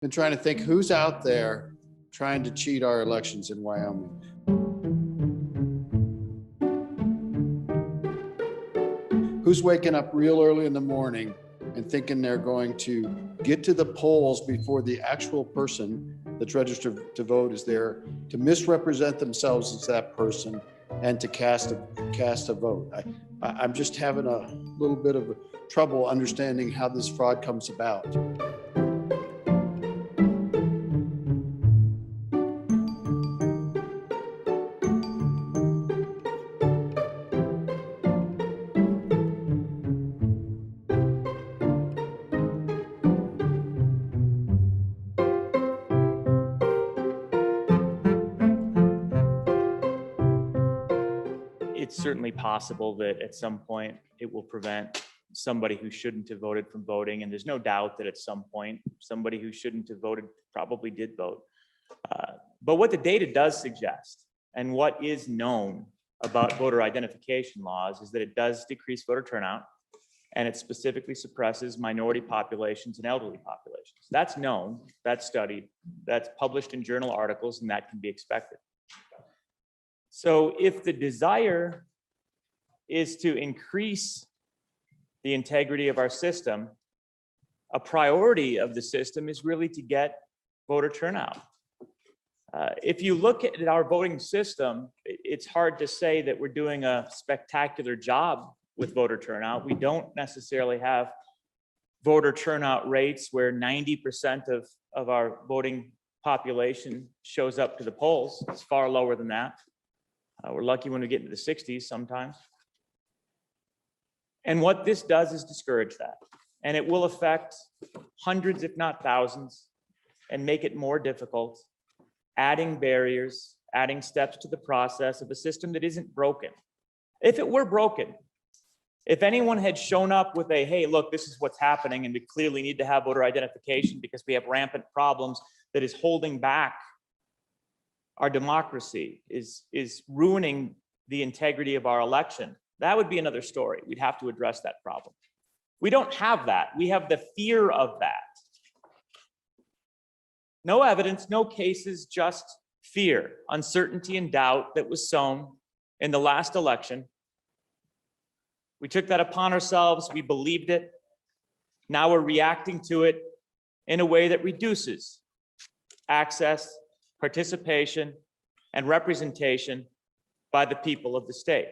Been trying to think who's out there trying to cheat our elections in Wyoming. Who's waking up real early in the morning and thinking they're going to get to the polls before the actual person that's registered to vote is there, to misrepresent themselves as that person and to cast a vote. I'm just having a little bit of trouble understanding how this fraud comes about. It's certainly possible that at some point it will prevent somebody who shouldn't have voted from voting. And there's no doubt that at some point, somebody who shouldn't have voted probably did vote. But what the data does suggest and what is known about voter identification laws is that it does decrease voter turnout, and it specifically suppresses minority populations and elderly populations. That's known, that's studied, that's published in journal articles, and that can be expected. So if the desire is to increase the integrity of our system, a priority of the system is really to get voter turnout. If you look at our voting system, it's hard to say that we're doing a spectacular job with voter turnout. We don't necessarily have voter turnout rates where 90% of our voting population shows up to the polls. It's far lower than that. We're lucky when we get into the 60s sometimes. And what this does is discourage that. And it will affect hundreds, if not thousands, and make it more difficult, adding barriers, adding steps to the process of a system that isn't broken. If it were broken, if anyone had shown up with a, hey, look, this is what's happening, and we clearly need to have voter identification because we have rampant problems that is holding back our democracy, is ruining the integrity of our election, that would be another story. We'd have to address that problem. We don't have that. We have the fear of that. No evidence, no cases, just fear, uncertainty, and doubt that was sown in the last election. We took that upon ourselves. We believed it. Now we're reacting to it in a way that reduces access, participation, and representation by the people of the state.